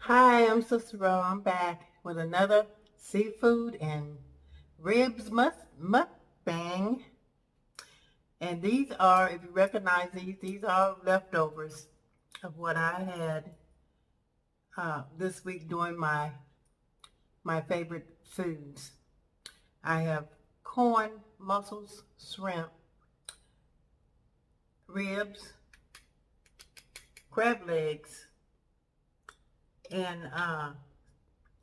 Hi, I'm Sisterrow. I'm back with another seafood and ribs mukbang. And these are, if you recognize these are leftovers of what I had this week doing my favorite foods. I have corn, mussels, shrimp, ribs, crab legs, and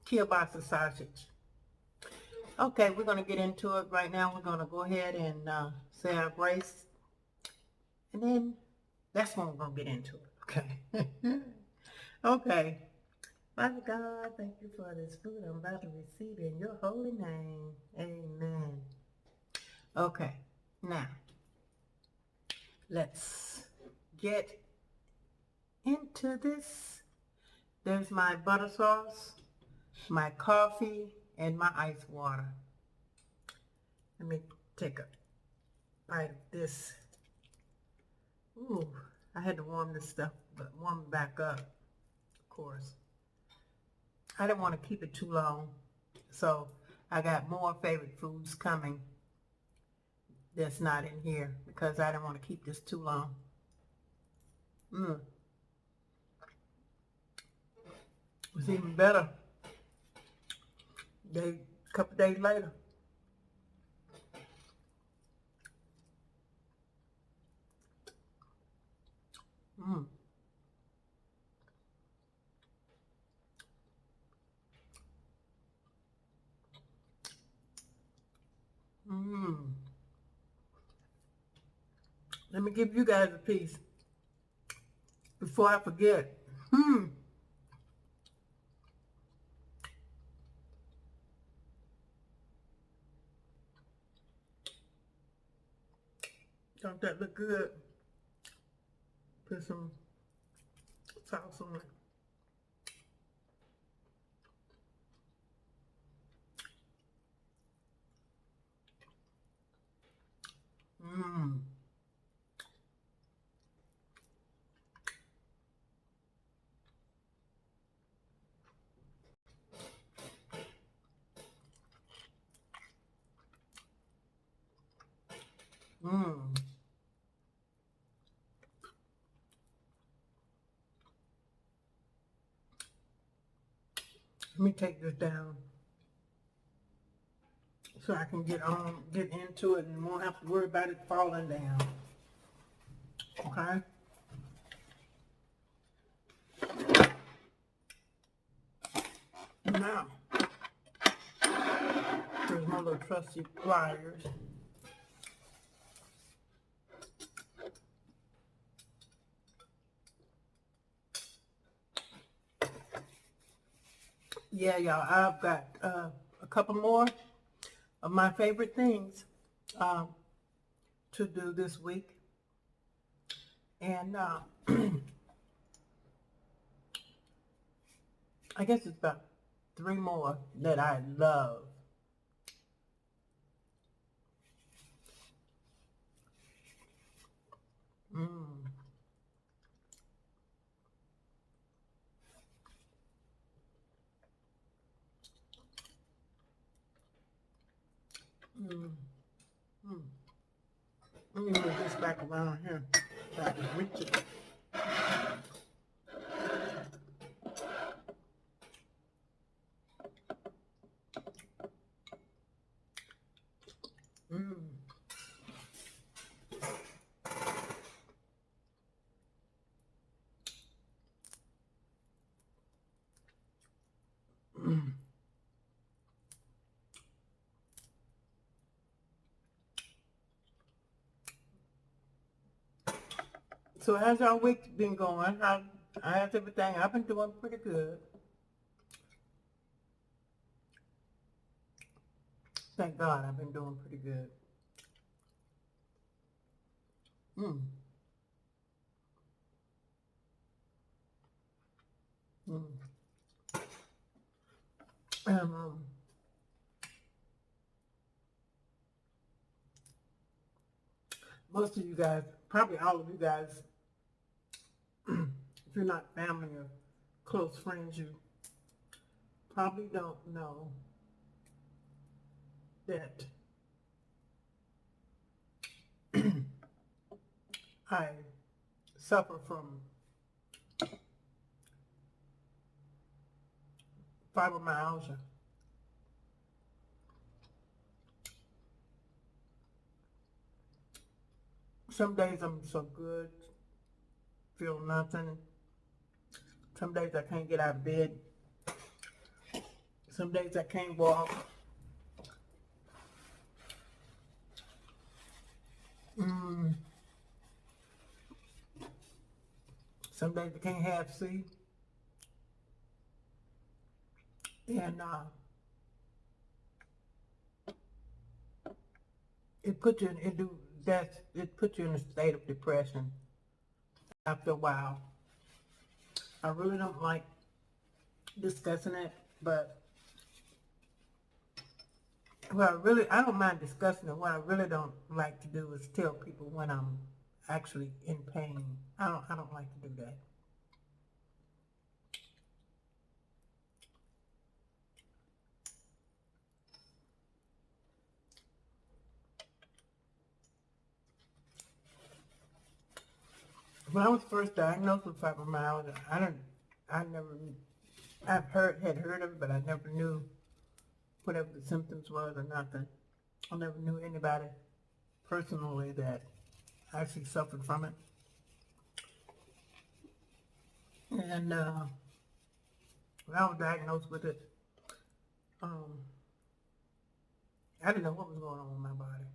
kielbasa sausage. Okay, we're going to get into it right now. We're going to go ahead and say our grace, and then that's when we're going to get into it. Okay. Okay. Father God, thank you for this food I'm about to receive in your holy name. Amen. Okay. Now, let's get into this. There's my butter sauce, my coffee, and my ice water. Let me take a bite of this. Ooh, I had to warm this stuff, but warm it back up, of course. I didn't want to keep it too long, so I got more favorite foods coming that's not in here because I didn't want to keep this too long. It's even better a couple days later. Mmm. Mmm. Let me give you guys a piece before I forget. Mmm. Don't that look good? Put some sauce on it. Mmm. Mmm. Let me take this down so I can get into it and won't have to worry about it falling down. Okay? Now, here's my little trusty pliers. Yeah, y'all, I've got a couple more of my favorite things um, to do this week. And I guess it's about three more that I love. Mmm. Mmm. Mmm. Let me move this back around here so I can reach it. Mmm. Mmm. So how's y'all week been going? How's everything? I've been doing pretty good. Thank God I've been doing pretty good. Mmm. Mmm. Um, most of you guys, probably all of you guys, if you're not family or close friends, probably don't know that I suffer from fibromyalgia. Some days I'm so good, feel nothing. Some days I can't get out of bed. Some days I can't walk. Mm, some days I can't half see. And it puts you in, it puts you in a state of depression after a while. I really don't like discussing it, but I don't mind discussing it. What I really don't like to do is tell people when I'm actually in pain. I don't like to do that. When I was first diagnosed with fibromyalgia, I never, had heard of it, but I never knew whatever the symptoms was or nothing. I never knew anybody personally that actually suffered from it. And when I was diagnosed with it, um, I didn't know what was going on with my body.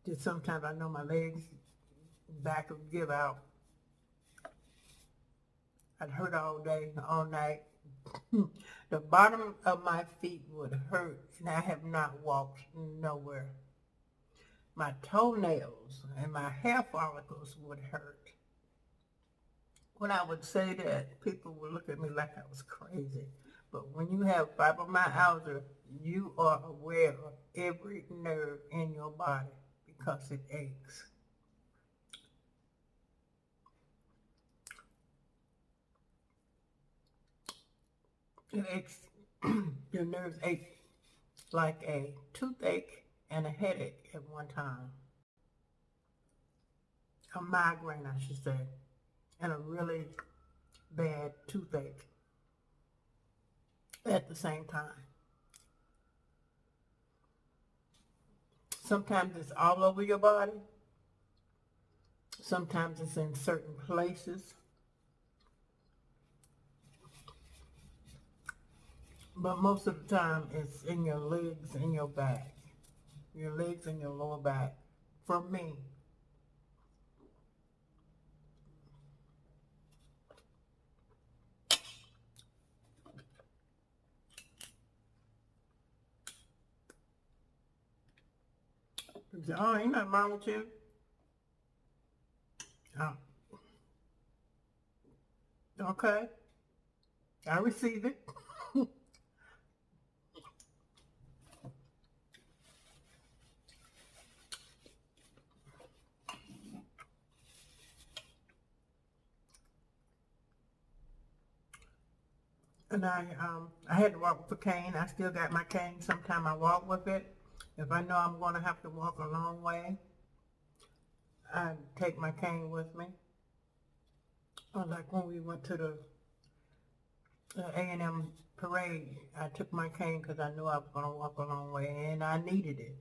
Just sometimes I know my legs back would give out. I'd hurt all day, all night. The bottom of my feet would hurt, and I have not walked nowhere. My toenails and my hair follicles would hurt. When I would say that, people would look at me like I was crazy. But when you have fibromyalgia, you are aware of every nerve in your body because it aches. It aches, your nerves ache like a toothache and a headache at one time. A migraine, I should say, and a really bad toothache at the same time. Sometimes it's all over your body. Sometimes it's in certain places. But most of the time it's in your legs and your back. Your legs and your lower back. For me. You say, oh, ain't nothing wrong with you. Oh, okay. I receive it. And I had to walk with a cane. I still got my cane. Sometimes I walk with it. If I know I'm going to have to walk a long way, I take my cane with me. Or like when we went to the A&M parade, I took my cane because I knew I was going to walk a long way, and I needed it.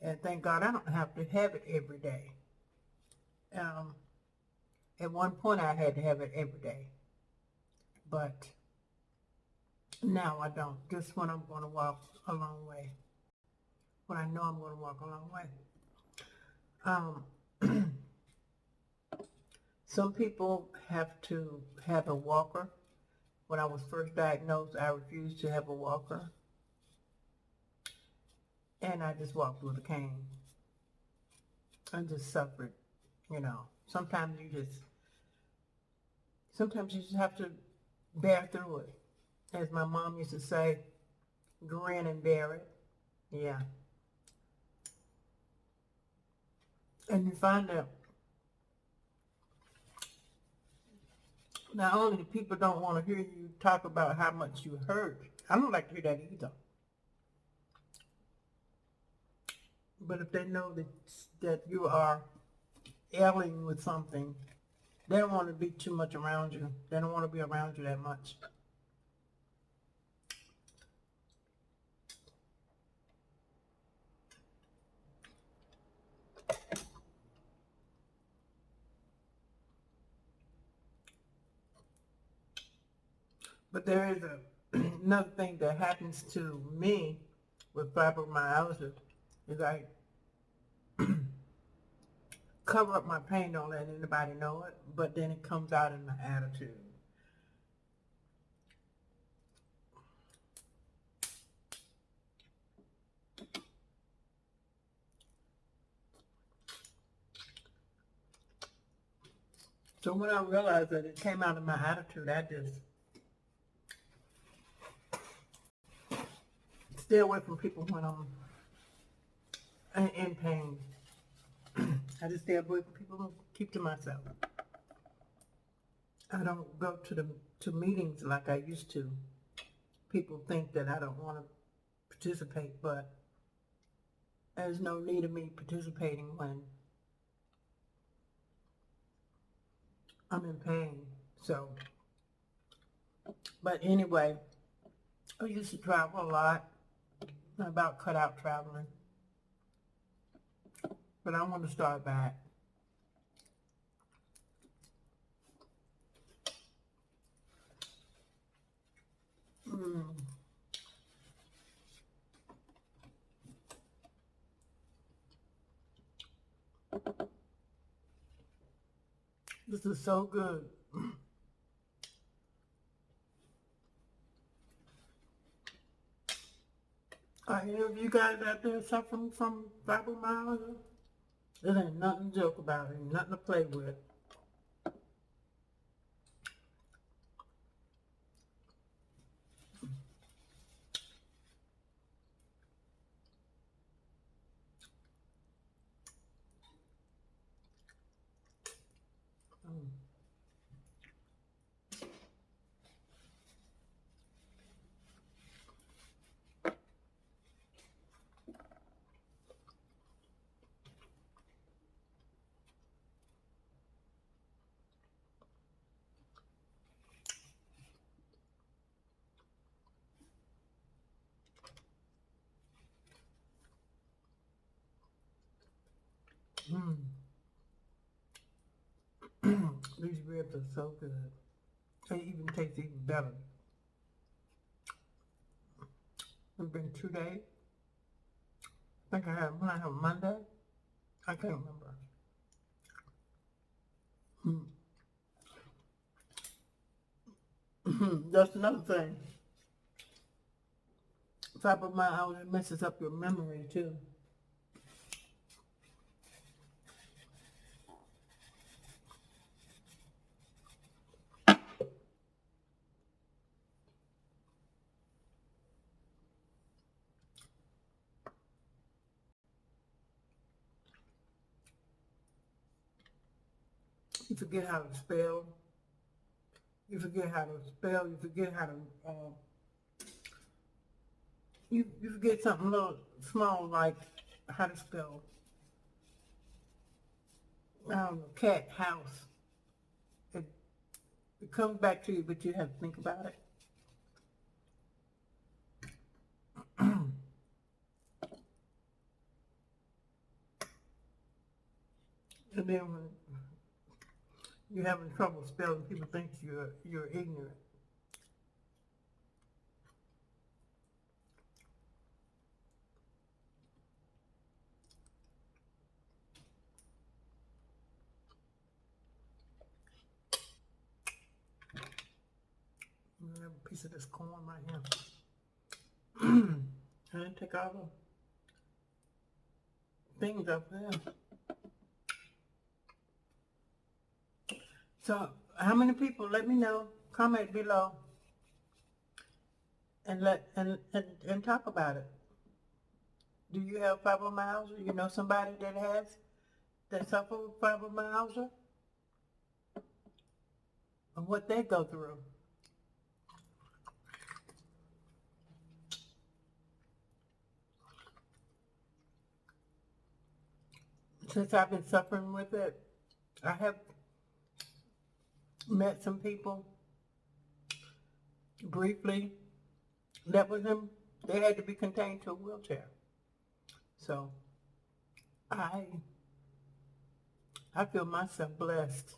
And thank God I don't have to have it every day. At one point I had to have it every day, but now I don't. Just when I'm going to walk a long way, when I know I'm going to walk a long way. Some people have to have a walker. When I was first diagnosed, I refused to have a walker, and I just walked with a cane. I just suffered, you know. Sometimes you just have to bear through it. As my mom used to say, grin and bear it. Yeah. And you find out Not only do people don't want to hear you talk about how much you hurt, I don't like to hear that either. But if they know that you are ailing with something, they don't want to be too much around you. They don't want to be around you that much. But there is another thing that happens to me with fibromyalgia is I cover up my pain, don't let anybody know it, but then it comes out in my attitude. So when I realized that it came out in my attitude, I just stay away from people when I'm in pain. I just stay away from people and keep to myself. I don't go to meetings like I used to. People think that I don't want to participate, but there's no need of me participating when I'm in pain. So, but anyway, I used to travel a lot. I about cut out traveling, but I want to start back. This is so good. Are any of you guys out there suffering from fibromyalgia? It ain't nothing to joke about. It ain't nothing to play with. These ribs are so good. They even taste even better. It's been 2 days. I think I had when I have Monday. I can't remember. That's another thing. Fibromyalgia messes up your memory too. You forget how to spell. You forget how to spell. You forget how to. You forget something little small like how to spell. I don't know, cat, house. It, it comes back to you, but you have to think about it. And then when you're having trouble spelling, people think you're ignorant. I have a piece of this corn right here. I didn't take all the things up there. So, how many people? Let me know. Comment below and talk about it. Do you have fibromyalgia? You know somebody that suffers with fibromyalgia? and what they go through. Since I've been suffering with it, I have met some people briefly that was them. They had to be contained to a wheelchair. So I feel myself blessed.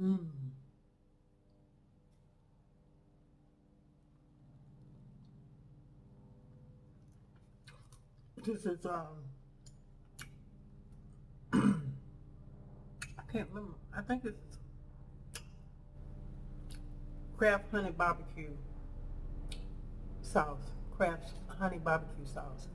Mm. This is I can't remember. I think it's Kraft honey barbecue sauce. Kraft honey barbecue sauce.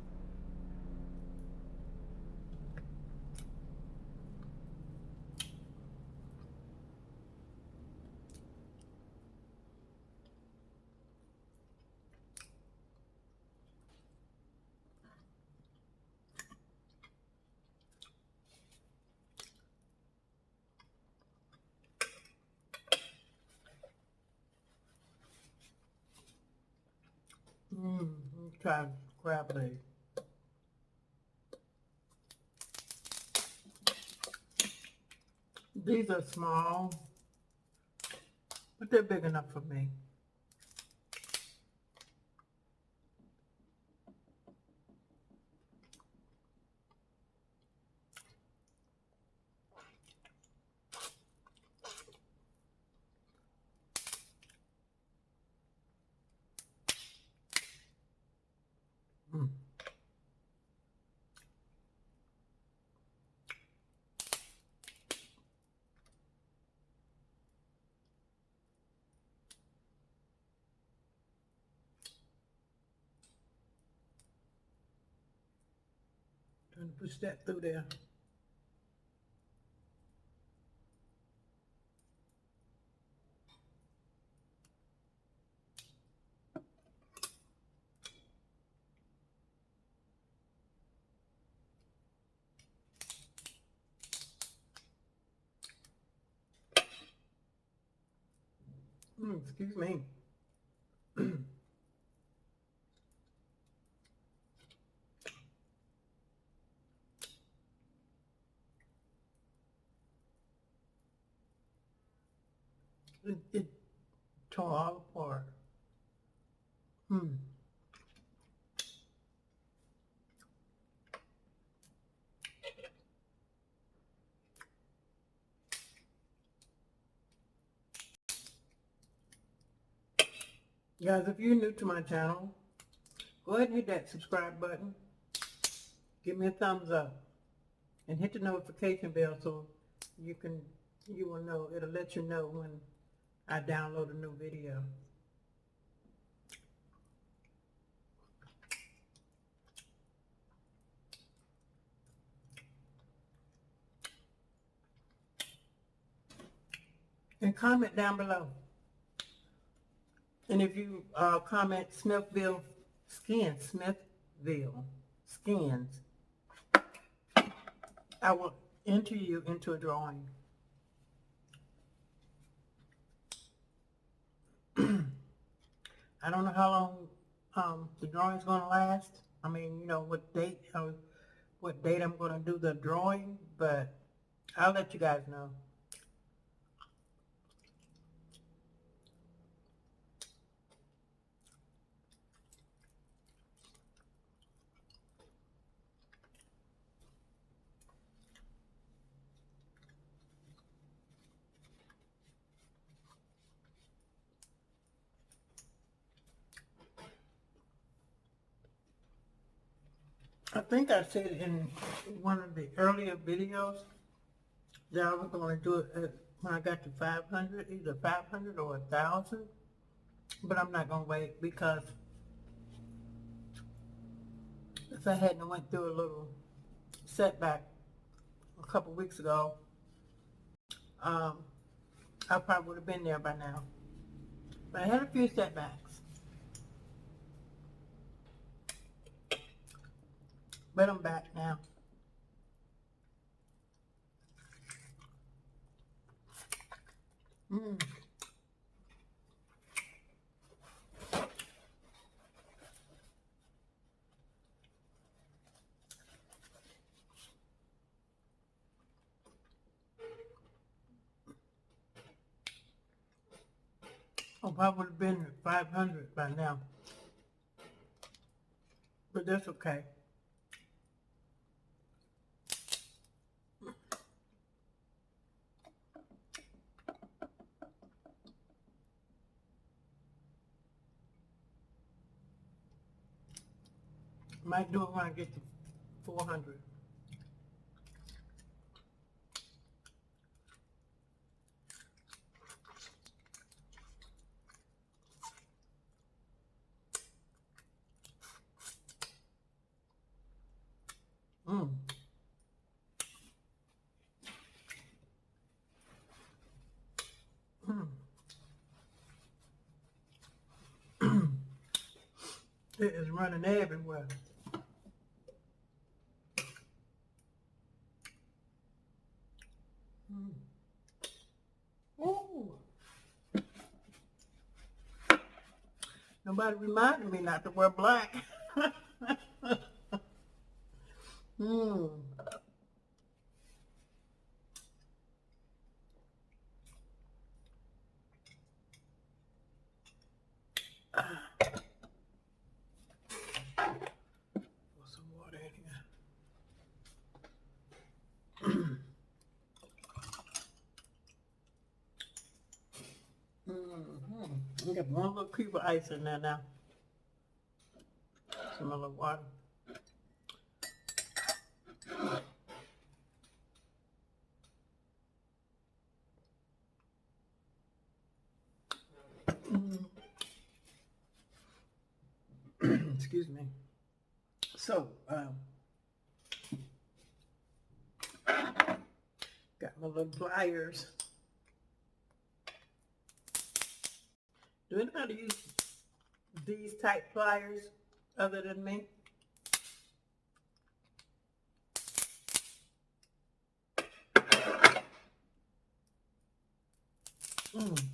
Mmm. Try crab leg. These are small, but they're big enough for me. Mm. Trying to push that through there. Excuse me. It tore all apart. Hmm. Guys, if you're new to my channel, go ahead and hit that subscribe button. Give me a thumbs up. And hit the notification bell so you will know, it'll let you know when I download a new video. And comment down below. And if you comment Smithville Skins, I will enter you into a drawing. I don't know how long the drawing's going to last. I mean, you know, what date I'm going to do the drawing, but I'll let you guys know. I think I said in one of the earlier videos that I was going to do it when I got to 500, either 500 or 1,000. But I'm not going to wait because if I hadn't went through a little setback a couple weeks ago, um, I probably would have been there by now. But I had a few setbacks. But I'm back now. Mm. I probably would have been at 500 by now. But that's okay. Might do it when I get to 400. Mm. Mm. It is running everywhere. Mm. Ooh. Nobody reminded me not to wear black. Mm. Put some water in here. Mm-hmm. I got one little cube of ice in there now. Some other water. Excuse me. So, got my little pliers. Do anybody use these type pliers other than me? Mm.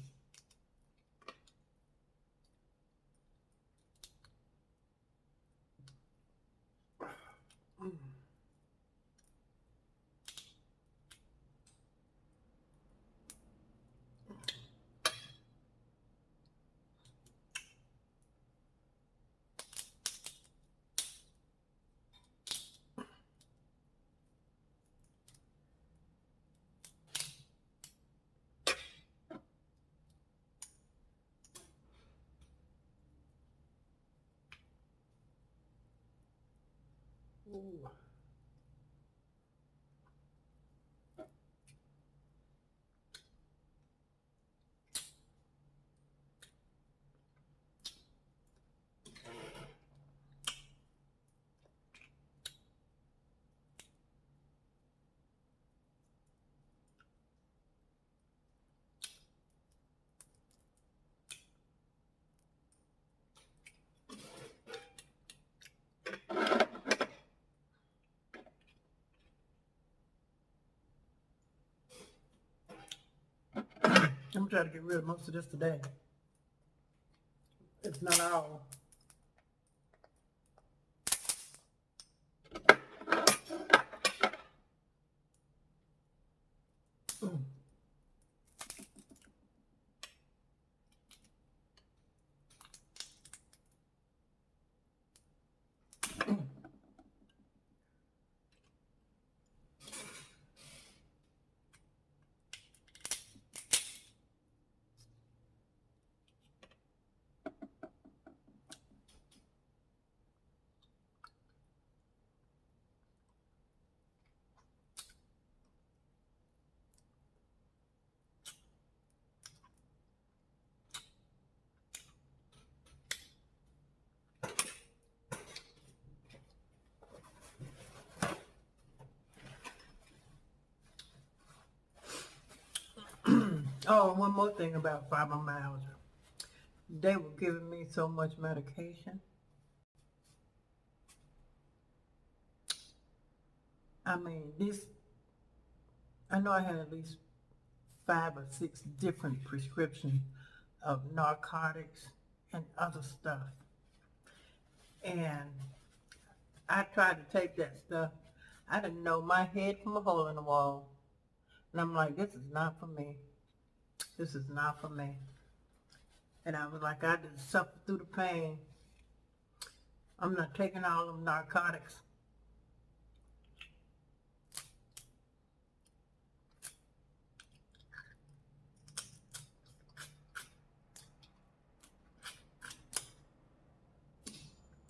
Mm. Ooh. I'm gonna try to get rid of most of this today. It's not all. Mm. Oh, and one more thing about fibromyalgia. They were giving me so much medication. I mean, I know I had at least 5 or 6 different prescriptions of narcotics and other stuff. And I tried to take that stuff. I didn't know my head from a hole in the wall. And I'm like, this is not for me. This is not for me. And I was like, I just suffered through the pain. I'm not taking all them narcotics.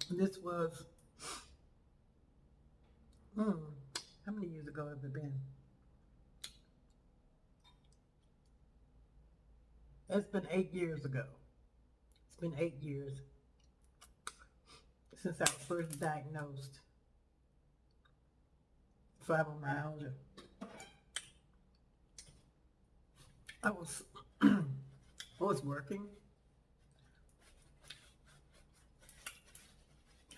This was, how many years ago has it been? It's been 8 years ago. It's been 8 years since I was first diagnosed fibromyalgia. I was I was working,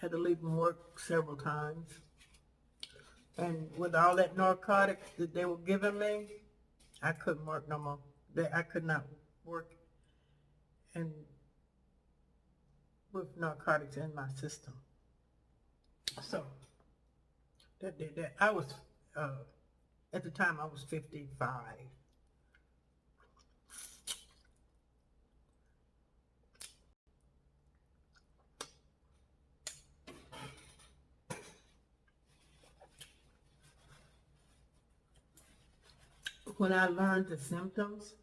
had to leave from work several times, and with all that narcotics that they were giving me, I couldn't work no more. I could not work and with narcotics in my system. So that did that. I was at the time I was 55. When I learned the symptoms,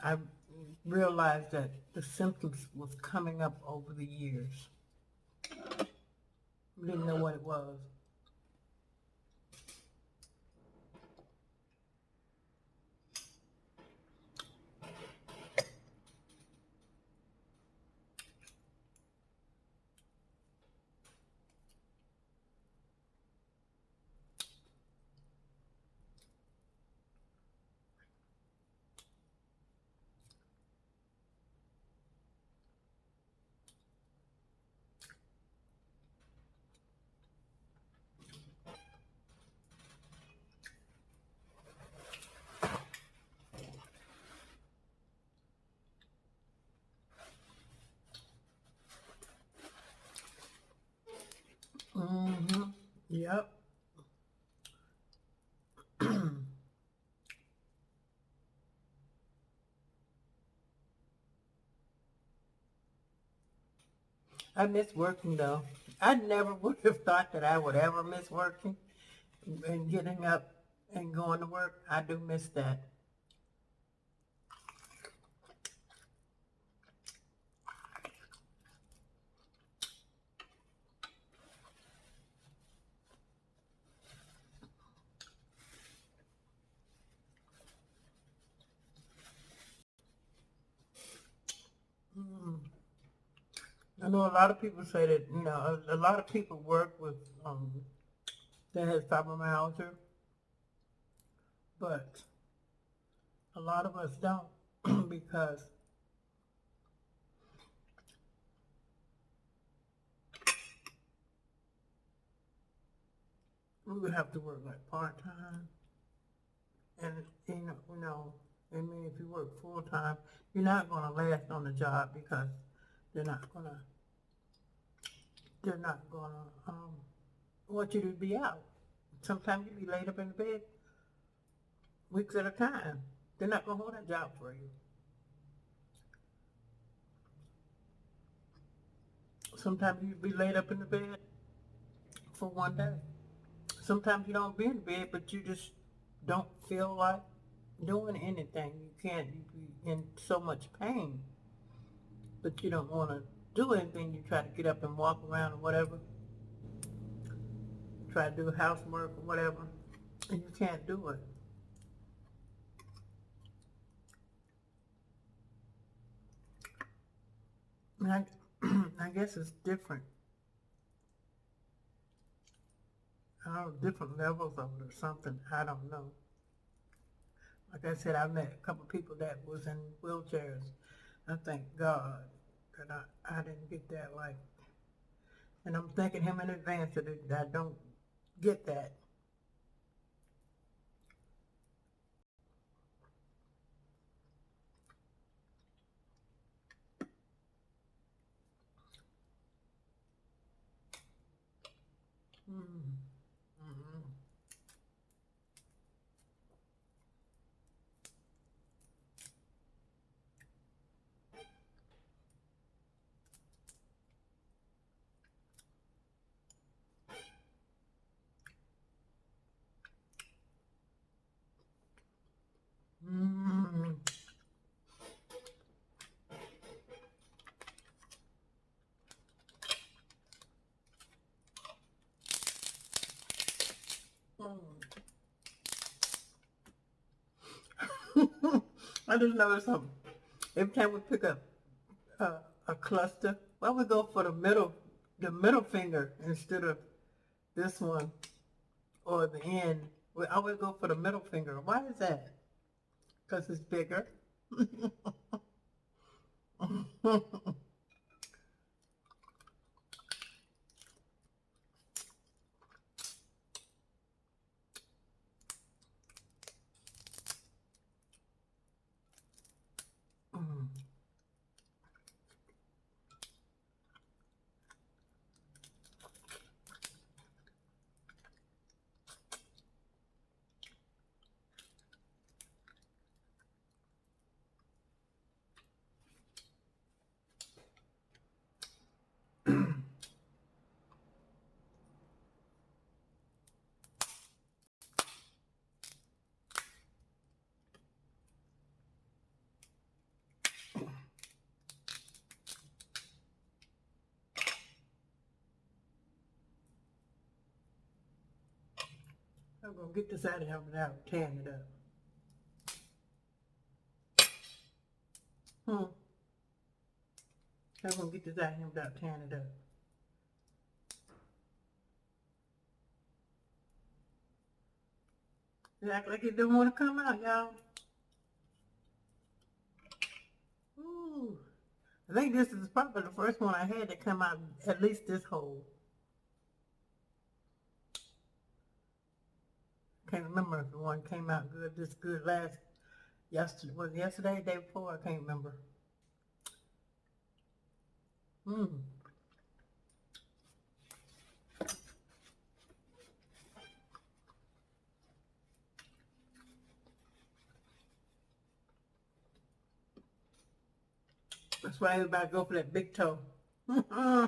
I realized that the symptoms was coming up over the years. I didn't know what it was. Mm-hmm. Yep. I miss working though. I never would have thought that I would ever miss working and getting up and going to work. I do miss that. I know a lot of people say that, a lot of people work with, that has fibromyalgia, but a lot of us don't because we would have to work like part-time. And, I mean, if you work full-time, you're not going to last on the job because they're not going to, want you to be out. Sometimes you be laid up in the bed weeks at a time. They're not going to hold that job for you. Sometimes you be laid up in the bed for one day. Sometimes you don't be in bed, but you just don't feel like doing anything. You can't, you be in so much pain, but you don't want to do anything. You try to get up and walk around or whatever, try to do housework or whatever, and you can't do it. And I guess it's different. I don't know, different levels of it or something. I don't know. Like I said, I met a couple people that was in wheelchairs. I thank God that I didn't get that life. And I'm thanking him in advance that I don't get that. Mm. Mm-hmm. Mm. I just noticed something. Every time we pick up a cluster, why we go for the middle finger instead of this one or the end? We always go for the middle finger. Why is that? Because it's bigger. I'm gonna get this out of here without tearing it up. Hmm. I'm gonna get this out of here without tearing it up. It act like it don't want to come out, y'all. Ooh. I think this is probably the first one I had to come out at least this whole. Can't remember if the one came out good, this good last yesterday. Was it yesterday, day before? I can't remember. Hmm. That's why everybody go for that big toe. Hmm.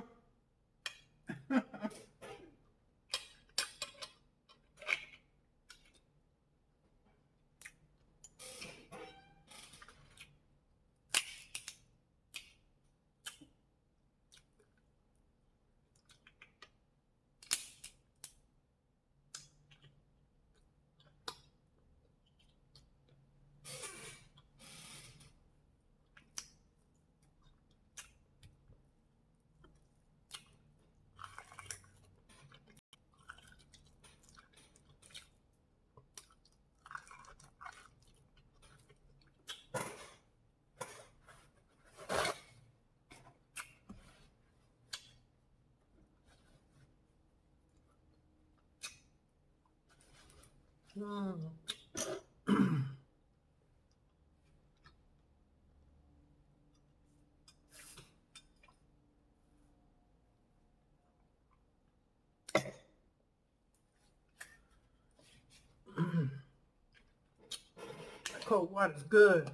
Cold water's good.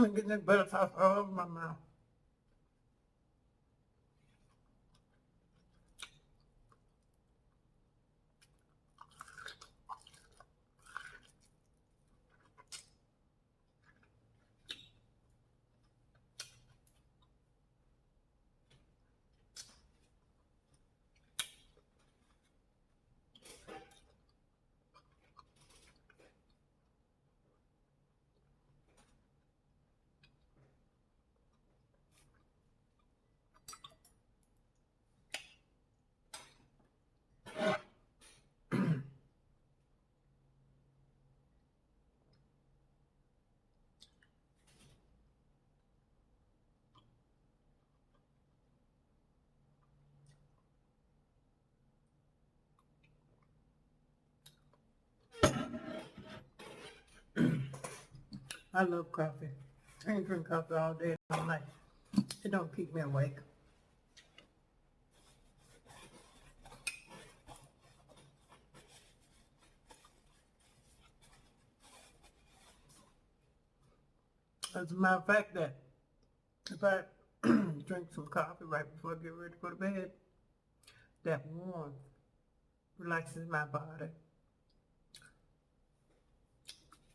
I'm getting that butter sauce all over my mouth. I love coffee. I can drink coffee all day, all night. It don't keep me awake. As a matter of fact, that if I drink some coffee right before I get ready to go to bed, that warmth relaxes my body.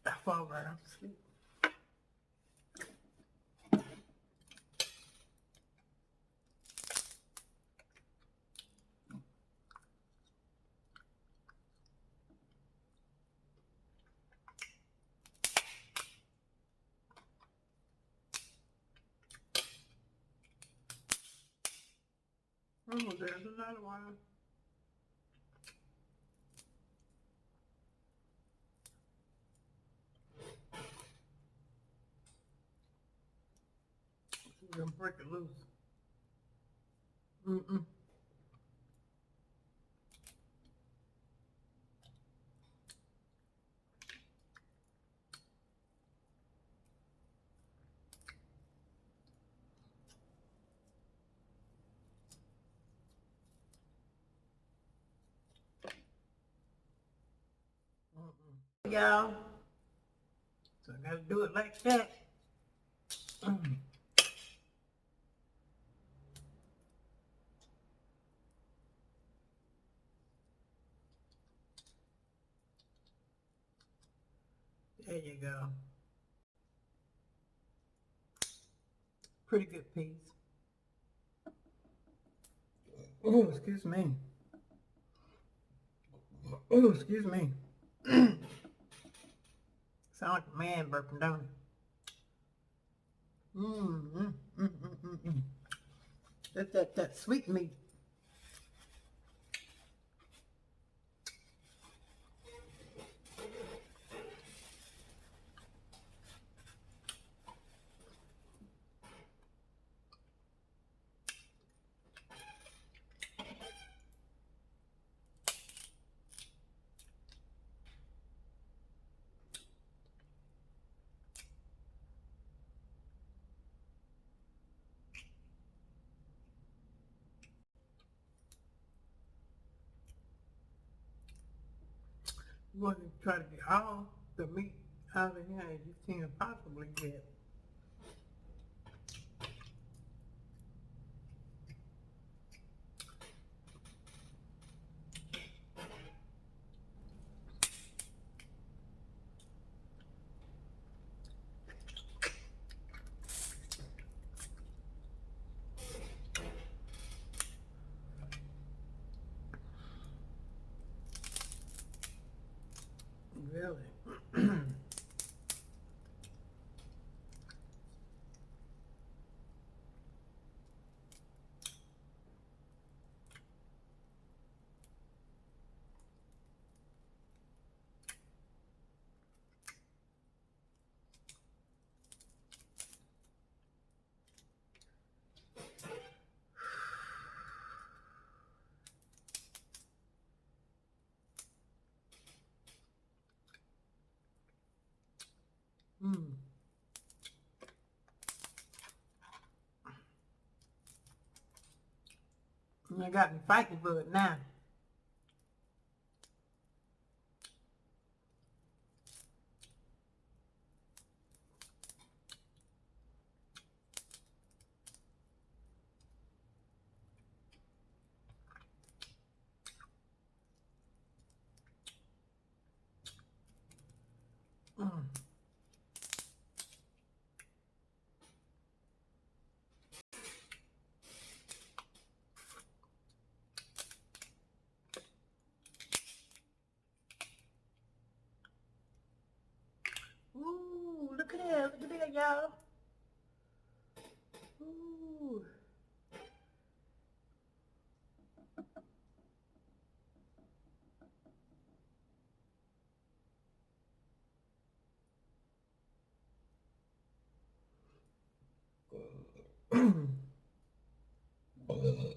I fall right off to sleep. Oh, there's another one. I'm gonna break it loose. Mm-mm. Mm-mm. Y'all, so I gotta do it like that. Mm. There you go. Pretty good piece. Oh, excuse me. Oh, excuse me. Sound like a man burping, don't it? That sweet meat. You want to try to get all the meat out of here as you can possibly get. Really. Mm. You got me fighting for it now.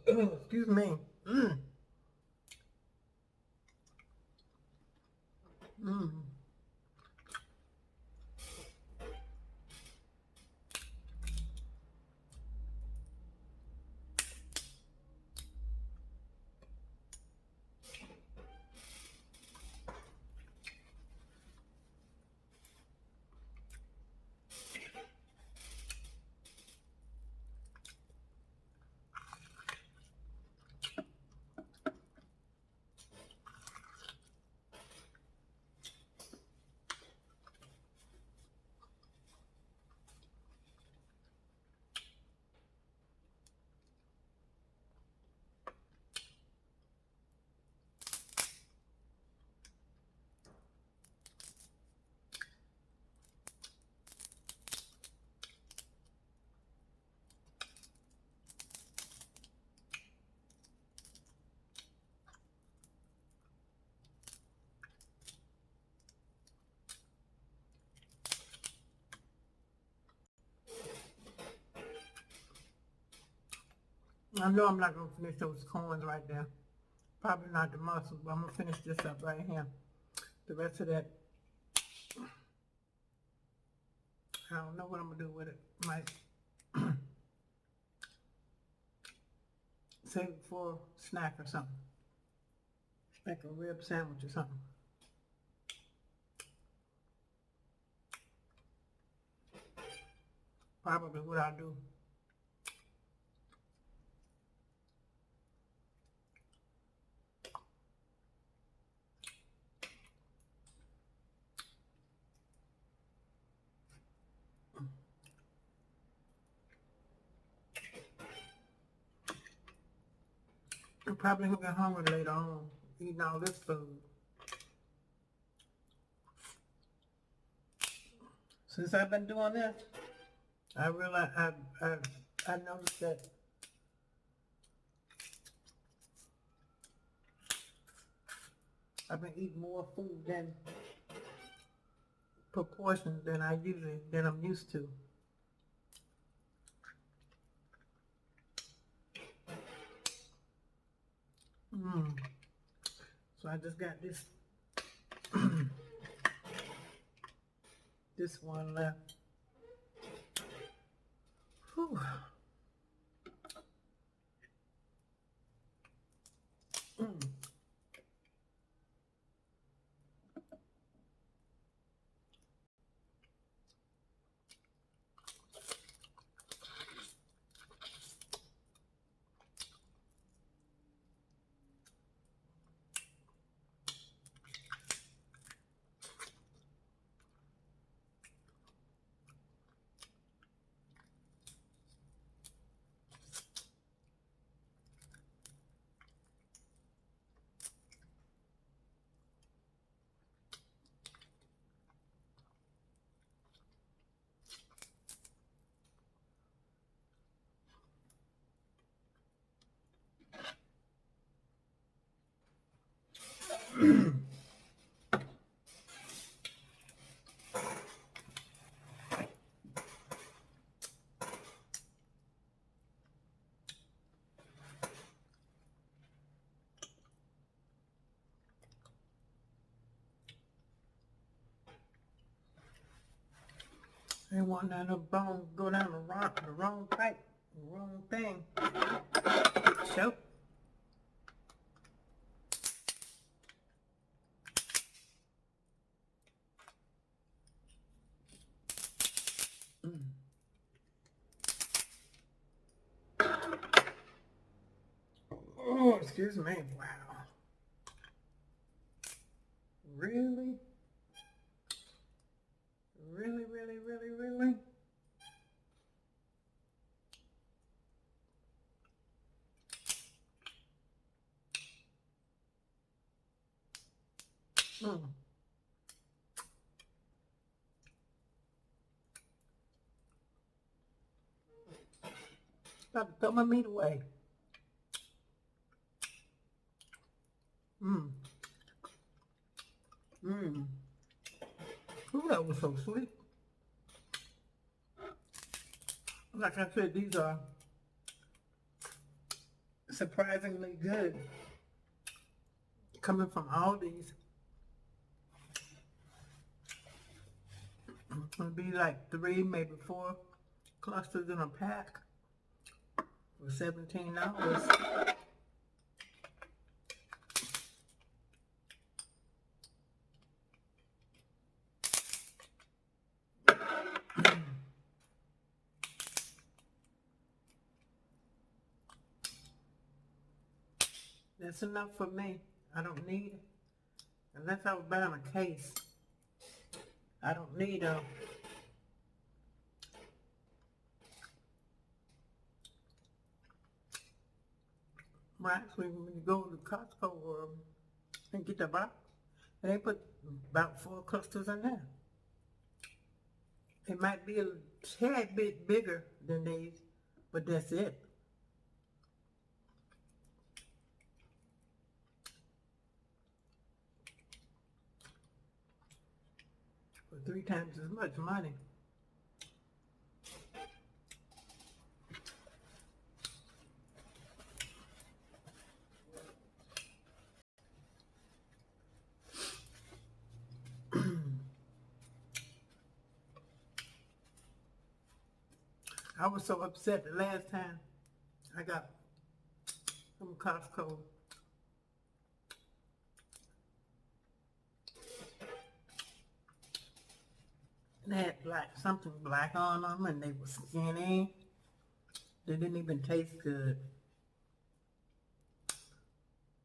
Excuse me. Mm. Mm. I know I'm not going to finish those corns right there. Probably not the mussels, but I'm going to finish this up right here. The rest of that, I don't know what I'm going to do with it. Might save it for a snack or something. Like a rib sandwich or something. Probably what I'll do. I'm probably going to get hungry later on, eating all this food. Since I've been doing this, I realize I noticed that I've been eating more food than proportion than I'm used to. So I just got this one left. Whew. They want that little bone go down the wrong pipe, the wrong thing. Choke. Oh, excuse me. Wow. Really? Really, really, really, really? Mm. About to throw my meat away. Mmm. Mmm. Ooh, that was so sweet. Like I said, these are surprisingly good. Coming from Aldi's, it'll be like 3, maybe 4 clusters in a pack for $17. That's enough for me. I don't need, unless I was buying a case, I don't need a well, actually, when you go to Costco and get the box, they put about 4 clusters in there. It might be a tad bit bigger than these, but that's it. For 3 times as much money. I was so upset the last time I got from Costco. They had something black on them, and they were skinny. They didn't even taste good.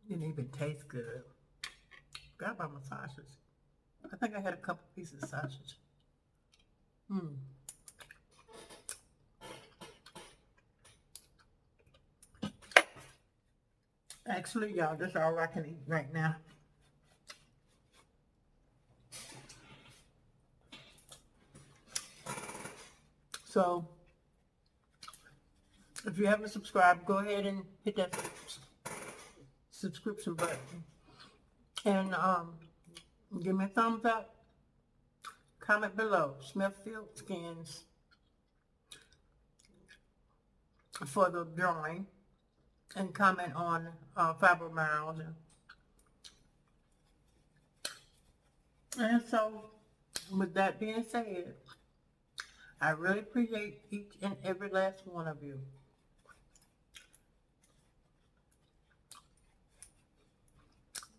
Didn't even taste good. Forgot about my sausage. I think I had a couple pieces of sausage. Actually, y'all, this is all I can eat right now. So, if you haven't subscribed, go ahead and hit that subscription button. And give me a thumbs up. Comment below. Smithfield Skins for the drawing. And comment on fibromyalgia. And so, with that being said, I really appreciate each and every last one of you.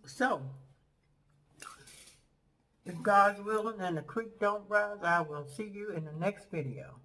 So, if God's willing and the creek don't rise, I will see you in the next video.